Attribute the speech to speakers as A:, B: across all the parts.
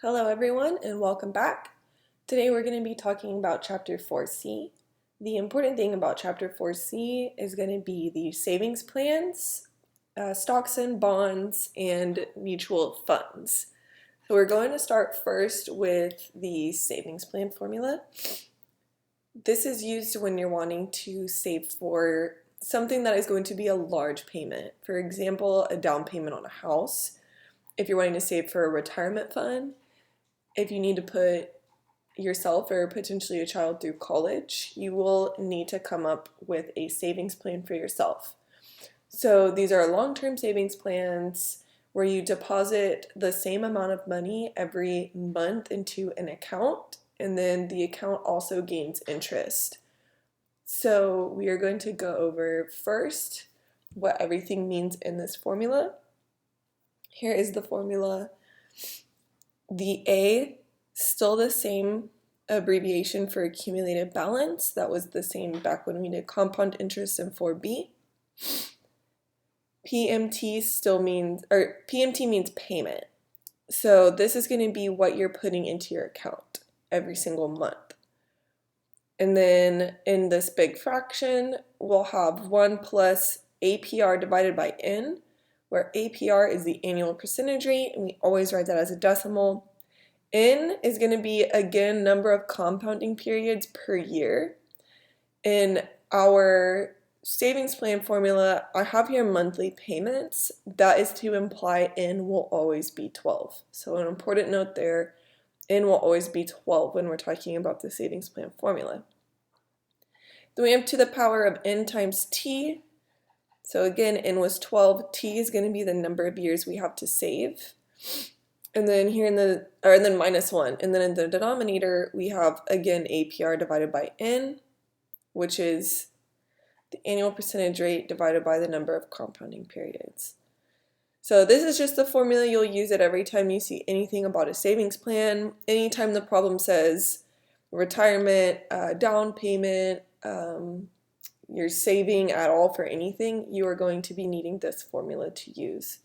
A: Hello everyone and welcome back. Today we're going to be talking about Chapter 4C. The important thing about Chapter 4C is going to be the savings plans, stocks and bonds, and mutual funds. So we're going to start first with the savings plan formula. This is used when you're wanting to save for something that is going to be a large payment. For example, a down payment on a house. If you're wanting to save for a retirement fund, if you need to put yourself or potentially a child through college, you will need to come up with a savings plan for yourself. So these are long-term savings plans where you deposit the same amount of money every month into an account, and then the account also gains interest. So we are going to go over first what everything means in this formula. Here is the formula. The A, still the same abbreviation for accumulated balance. That was the same back when we did compound interest in 4B. PMT means payment. So this is going to be what you're putting into your account every single month. And then in this big fraction, we'll have 1 plus APR divided by N, where APR is the annual percentage rate, and we always write that as a decimal. N is going to be, again, number of compounding periods per year. In our savings plan formula, I have here monthly payments. That is to imply N will always be 12. So an important note there, N will always be 12 when we're talking about the savings plan formula. Then we have to the power of N times T. So again, N was 12. T is going to be the number of years we have to save. And then here and then minus 1. And then in the denominator, we have, again, APR divided by N, which is the annual percentage rate divided by the number of compounding periods. So this is just the formula. You'll use it every time you see anything about a savings plan. Anytime the problem says retirement, down payment, you're saving at all for anything, you are going to be needing this formula to use.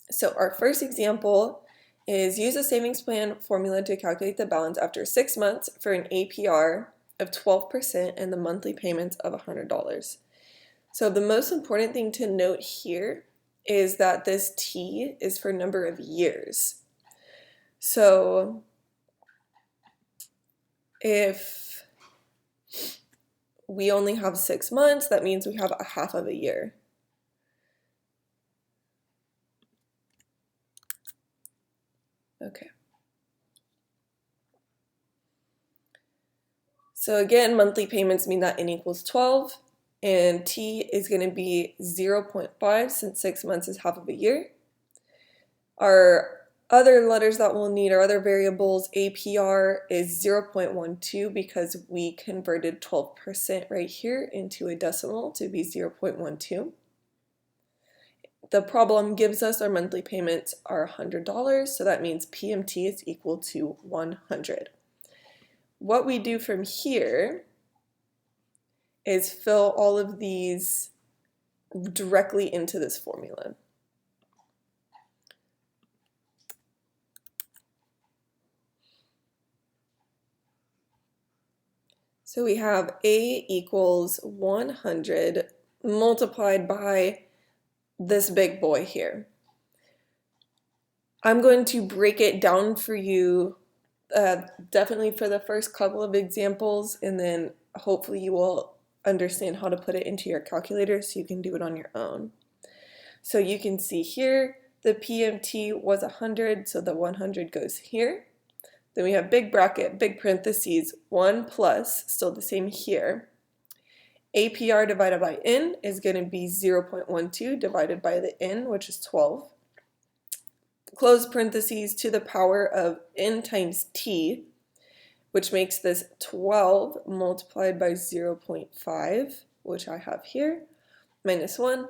A: So our first example is use a savings plan formula to calculate the balance after 6 months for an APR of 12% and the monthly payments of $100. So the most important thing to note here is that this T is for number of years. So if we only have 6 months, that means we have a half of a year. Okay. So again, monthly payments mean that N equals 12, and T is going to be 0.5 since 6 months is half of a year. Our other letters that we'll need, our other variables, APR is 0.12 because we converted 12% right here into a decimal to be 0.12. The problem gives us our monthly payments are $100, so that means PMT is equal to 100. What we do from here is fill all of these directly into this formula. So we have A equals 100 multiplied by this big boy here. I'm going to break it down for you definitely for the first couple of examples, and then hopefully you will understand how to put it into your calculator so you can do it on your own. So you can see here the PMT was 100, so the 100 goes here. Then we have big bracket, big parentheses, 1 plus, still the same here. APR divided by N is going to be 0.12 divided by the N, which is 12. Close parentheses to the power of N times T, which makes this 12 multiplied by 0.5, which I have here, minus 1,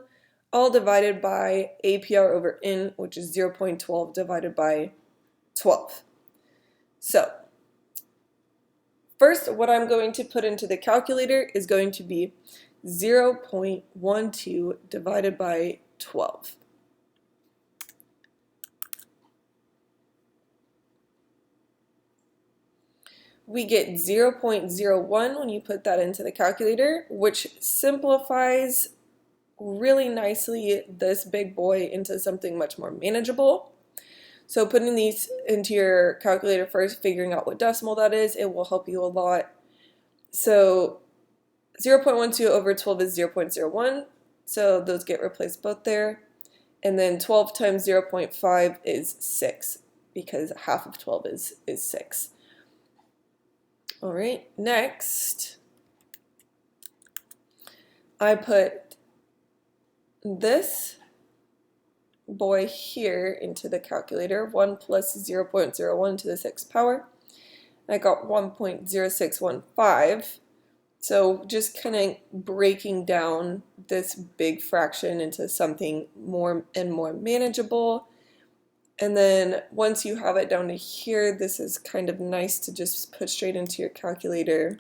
A: all divided by APR over N, which is 0.12 divided by 12. So first, what I'm going to put into the calculator is going to be 0.12 divided by 12. we get 0.01 when you put that into the calculator, which simplifies really nicely this big boy into something much more manageable. So putting these into your calculator first, figuring out what decimal that is, it will help you a lot. So 0.12 over 12 is 0.01, so those get replaced both there. And then 12 times 0.5 is 6, because half of 12 is 6. All right, next, I put this boy here into the calculator, 1 plus 0.01 to the 6th power. I got 1.0615. So just kind of breaking down this big fraction into something more and more manageable. And then once you have it down to here, this is kind of nice to just put straight into your calculator.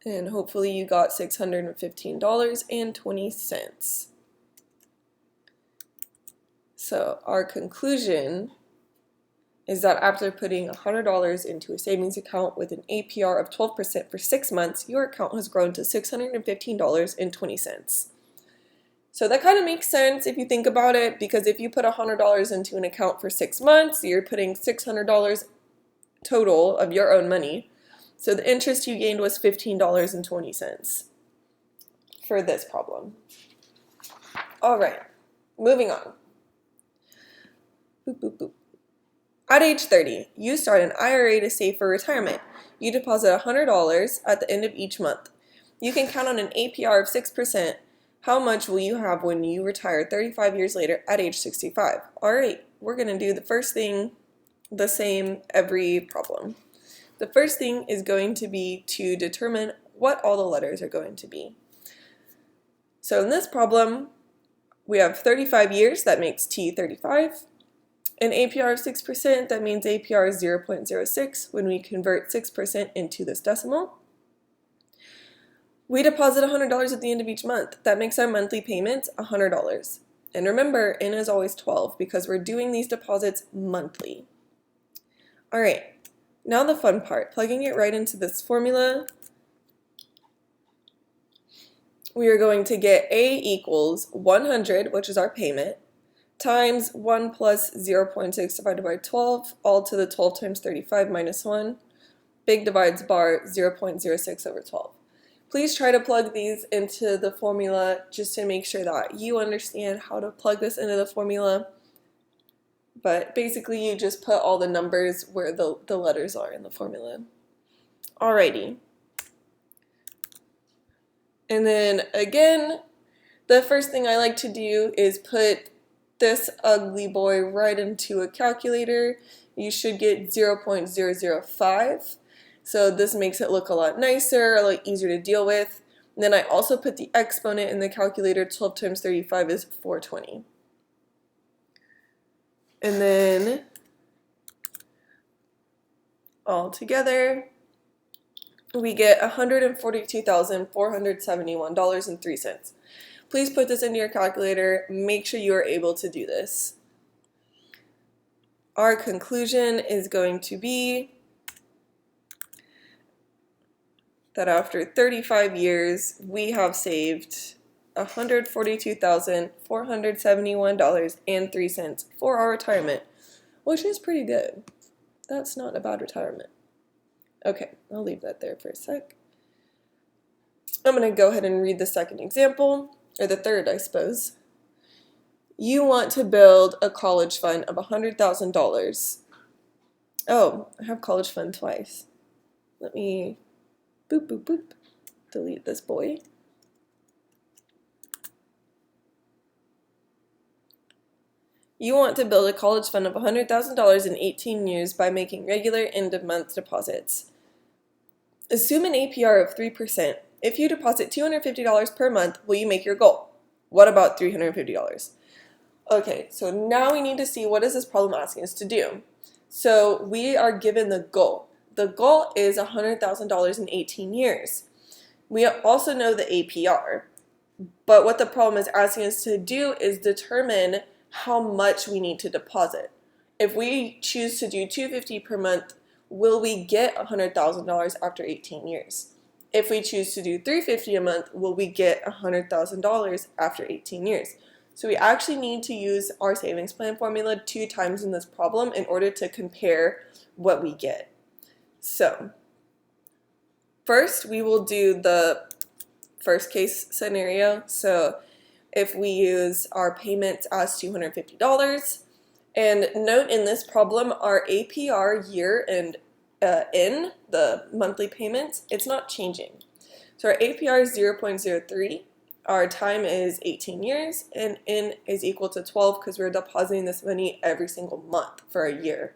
A: And hopefully you got $615.20. So our conclusion is that after putting $100 into a savings account with an APR of 12% for 6 months, your account has grown to $615.20. So that kind of makes sense if you think about it, because if you put $100 into an account for 6 months, you're putting $600 total of your own money. So the interest you gained was $15.20 for this problem. All right, moving on. Boop, boop, boop. At age 30, you start an IRA to save for retirement. You deposit $100 at the end of each month. You can count on an APR of 6%. How much will you have when you retire 35 years later at age 65? All right, we're going to do the first thing the same every problem. The first thing is going to be to determine what all the letters are going to be. So in this problem, we have 35 years, that makes T35. An APR of 6%, that means APR is 0.06 when we convert 6% into this decimal. We deposit $100 at the end of each month. That makes our monthly payments $100. And remember, N is always 12 because we're doing these deposits monthly. All right, now the fun part, plugging it right into this formula. We are going to get A equals 100, which is our payment, times 1 plus 0.6 divided by 12, all to the 12 times 35 minus 1. Big divides bar 0.06 over 12. Please try to plug these into the formula just to make sure that you understand how to plug this into the formula. But basically you just put all the numbers where the letters are in the formula. Alrighty. And then again, the first thing I like to do is put this ugly boy right into a calculator. You should get 0.005. So this makes it look a lot nicer, a lot easier to deal with. And then I also put the exponent in the calculator. 12 times 35 is 420. And then all together, we get $142,471.03. Please put this into your calculator. Make sure you are able to do this. Our conclusion is going to be that after 35 years, we have saved $142,471.03 for our retirement, which is pretty good. That's not a bad retirement. Okay, I'll leave that there for a sec. I'm going to go ahead and read the second example, or the third, I suppose. You want to build a college fund of $100,000. Oh, I have college fund twice. Let me boop, boop, boop, delete this boy. You want to build a college fund of $100,000 in 18 years by making regular end-of-month deposits. Assume an APR of 3%. If you deposit $250 per month, will you make your goal? What about $350? Okay, so now we need to see what is this problem asking us to do. So we are given the goal. The goal is $100,000 in 18 years. We also know the APR, but what the problem is asking us to do is determine how much we need to deposit. if we choose to do $250 per month, will we get $100,000 after 18 years? If we choose to do $350 a month, will we get $100,000 after 18 years? So we actually need to use our savings plan formula 2 times in this problem in order to compare what we get. So first, we will do the first case scenario. So if we use our payments as $250, and note in this problem, our APR year and in the monthly payments, it's not changing. So our APR is 0.03, our time is 18 years, and in is equal to 12 because we're depositing this money every single month for a year.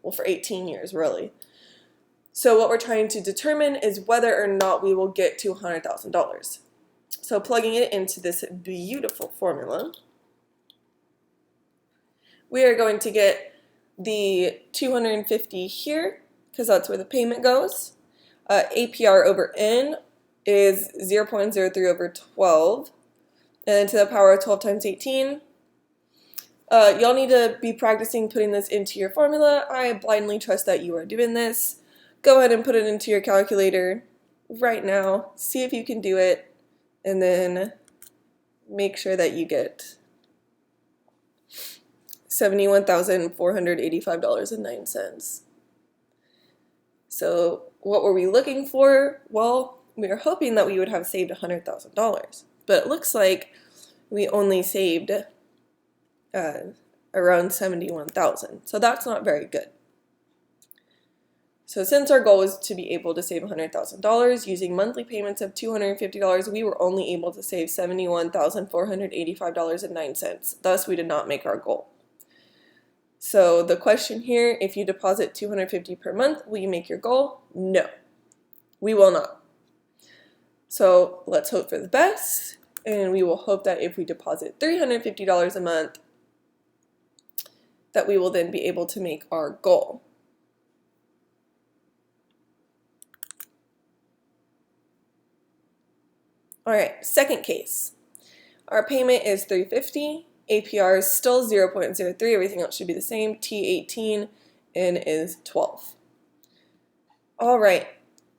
A: Well, for 18 years, really. So what we're trying to determine is whether or not we will get to $100,000. So plugging it into this beautiful formula, we are going to get the 250 here, because that's where the payment goes. APR over N is 0.03 over 12, and to the power of 12 times 18. Y'all need to be practicing putting this into your formula. I blindly trust that you are doing this. Go ahead and put it into your calculator right now. See if you can do it, and then make sure that you get $71,485.09. So what were we looking for? Well, we were hoping that we would have saved $100,000, but it looks like we only saved around $71,000. So that's not very good. So since our goal was to be able to save $100,000 using monthly payments of $250, we were only able to save $71,485.09. Thus, we did not make our goal. So the question here, if you deposit $250 per month, will you make your goal? No, we will not. So let's hope for the best, and we will hope that if we deposit $350 a month, that we will then be able to make our goal. All right, second case. Our payment is $350. APR is still 0.03. Everything else should be the same. T18 and is 12. All right,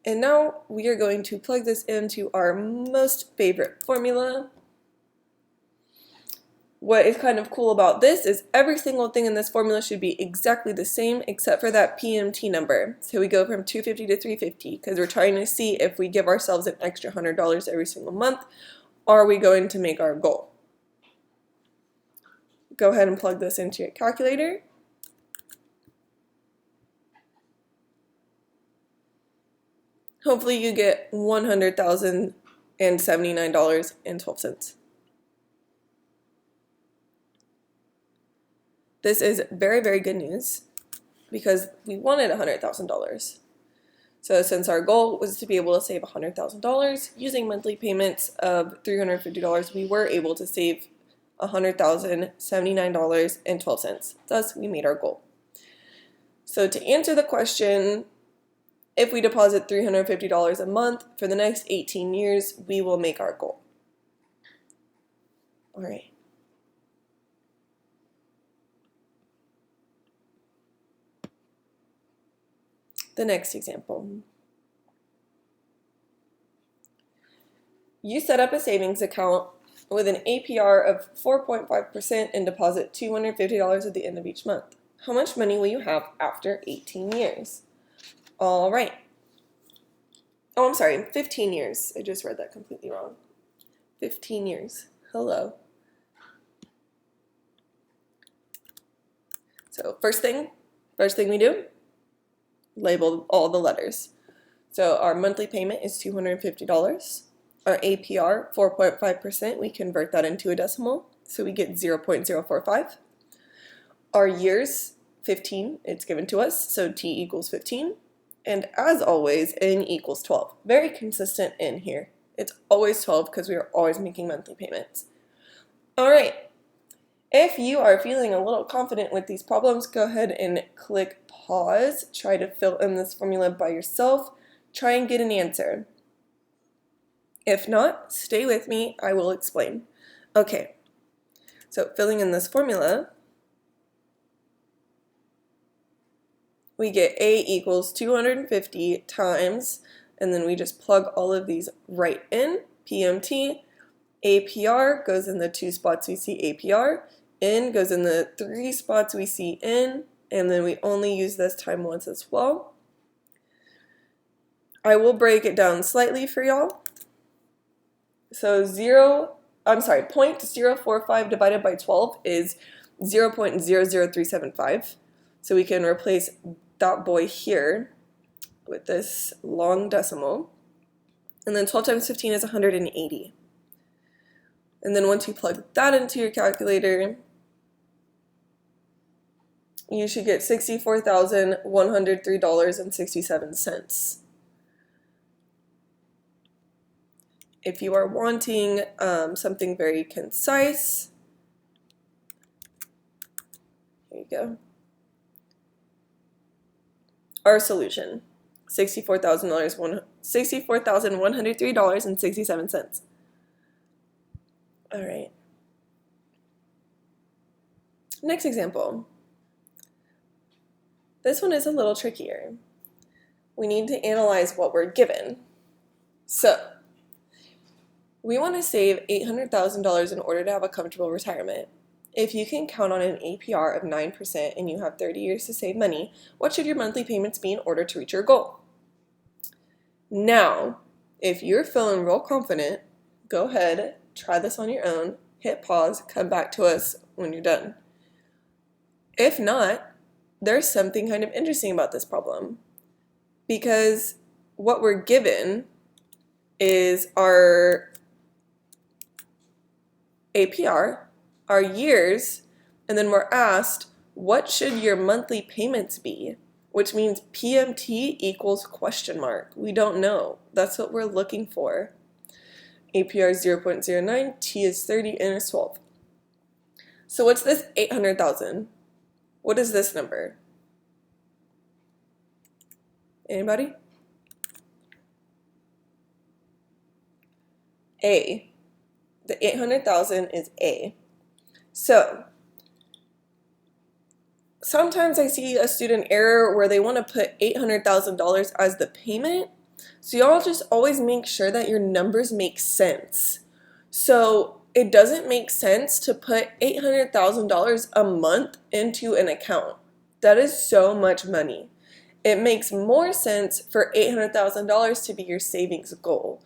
A: and now we are going to plug this into our most favorite formula. What is kind of cool about this is every single thing in this formula should be exactly the same except for that PMT number. So we go from 250 to 350 because we're trying to see if we give ourselves an extra $100 every single month, are we going to make our goal? Go ahead and plug this into your calculator. Hopefully you get $100,079.12. This is very, very good news because we wanted $100,000. So since our goal was to be able to save $100,000 using monthly payments of $350, we were able to save $100,079.12. Thus, we made our goal. So to answer the question, if we deposit $350 a month for the next 18 years, we will make our goal. All right. The next example. You set up a savings account with an APR of 4.5% and deposit $250 at the end of each month. How much money will you have after 18 years? All right. Oh, I'm sorry, 15 years. I just read that completely wrong. 15 years. Hello. So first thing we do, label all the letters. So our monthly payment is $250. Our APR, 4.5%, we convert that into a decimal, so we get 0.045. Our years, 15, it's given to us, so T equals 15. And as always, N equals 12. Very consistent in here. It's always 12 because we are always making monthly payments. All right. If you are feeling a little confident with these problems, go ahead and click pause. Try to fill in this formula by yourself. Try and get an answer. If not, stay with me. I will explain. Okay. So filling in this formula, we get A equals 250 times, and then we just plug all of these right in, PMT. APR goes in the 2 spots we see APR, N goes in the 3 spots we see N, and then we only use this time once as well. I will break it down slightly for y'all. So 0.045 divided by 12 is 0.00375. So we can replace that boy here with this long decimal. And then 12 times 15 is 180. And then once you plug that into your calculator, you should get $64,103.67. If you are wanting something very concise, here you go. Our solution, $64,103.67. All right. Next example. This one is a little trickier. We need to analyze what we're given. So, we want to save $800,000 in order to have a comfortable retirement. If you can count on an APR of 9% and you have 30 years to save money, what should your monthly payments be in order to reach your goal? Now, if you're feeling real confident, go ahead, try this on your own, hit pause, come back to us when you're done. If not, there's something kind of interesting about this problem, because what we're given is our APR, our years, and then we're asked, what should your monthly payments be? Which means PMT equals question mark. We don't know. That's what we're looking for. APR is 0.09, T is 30, N is 12. So what's this 800,000? What is this number? Anybody? A. The 800,000 is A. So, sometimes I see a student error where they want to put $800,000 as the payment. So y'all just always make sure that your numbers make sense. So it doesn't make sense to put $800,000 a month into an account. That is so much money. It makes more sense for $800,000 to be your savings goal.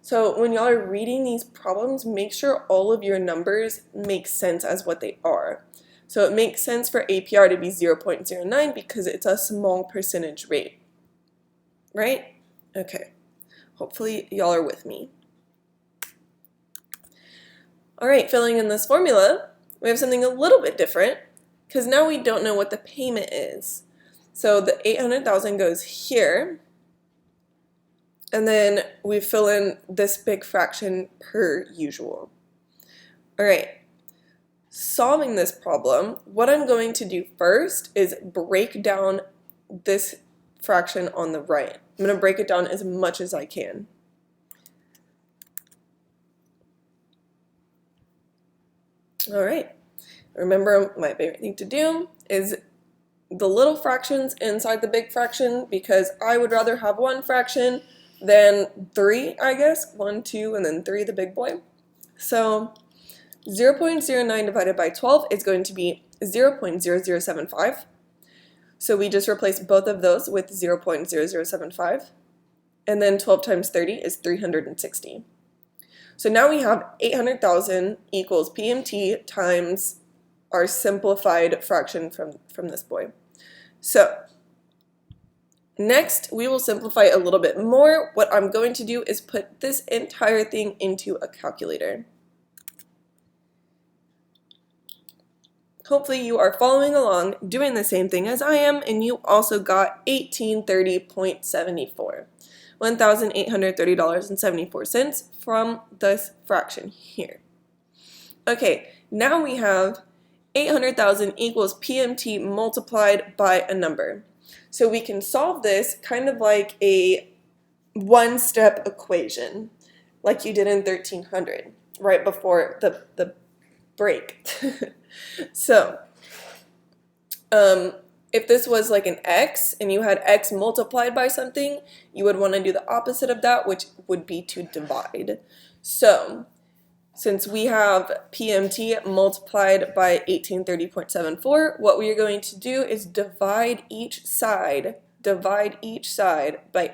A: So when y'all are reading these problems, make sure all of your numbers make sense as what they are. So it makes sense for APR to be 0.09 because it's a small percentage rate, right? Okay, hopefully y'all are with me. All right, filling in this formula, we have something a little bit different because now we don't know what the payment is. So the 800,000 goes here, and then we fill in this big fraction per usual. All right, solving this problem, what I'm going to do first is break down this fraction on the right. I'm going to break it down as much as I can. All right, remember my favorite thing to do is the little fractions inside the big fraction, because I would rather have one fraction than three, I guess. 1, 2, and then 3, the big boy. So 0.09 divided by 12 is going to be 0.0075. So we just replace both of those with 0.0075. And then 12 times 30 is 360. So now we have 800,000 equals PMT times our simplified fraction from this boy. So next, we will simplify a little bit more. What I'm going to do is put this entire thing into a calculator. Hopefully you are following along, doing the same thing as I am, and you also got 1830.74. $1,830.74 from this fraction here. Okay, now we have 800,000 equals PMT multiplied by a number. So we can solve this kind of like a one-step equation, like you did in 1300, right before the break. So, If this was like an x and you had x multiplied by something, you would want to do the opposite of that, which would be to divide. So since we have PMT multiplied by 1830.74, what we are going to do is divide each side by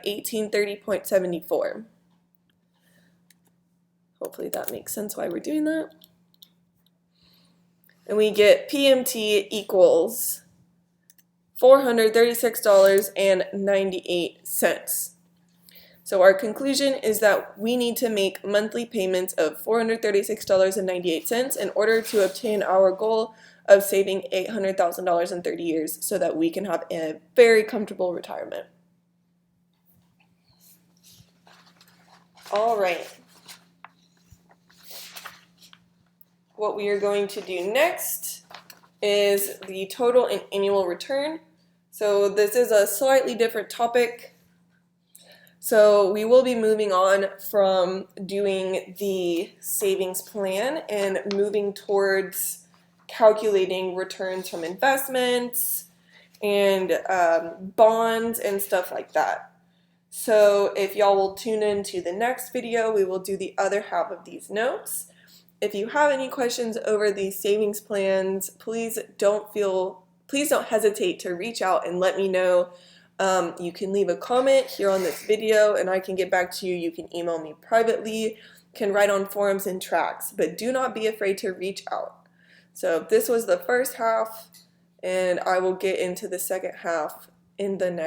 A: 1830.74. Hopefully that makes sense why we're doing that. And we get PMT equals $436.98. So our conclusion is that we need to make monthly payments of $436.98 in order to obtain our goal of saving $800,000 in 30 years so that we can have a very comfortable retirement. All right. What we are going to do next is the total and annual return. So this is a slightly different topic. So we will be moving on from doing the savings plan and moving towards calculating returns from investments and bonds and stuff like that. So if y'all will tune in to the next video, we will do the other half of these notes. If you have any questions over these savings plans, please don't hesitate to reach out and let me know. You can leave a comment here on this video and I can get back to you. You can email me privately, can write on forums and tracks, but do not be afraid to reach out. So this was the first half and I will get into the second half in the next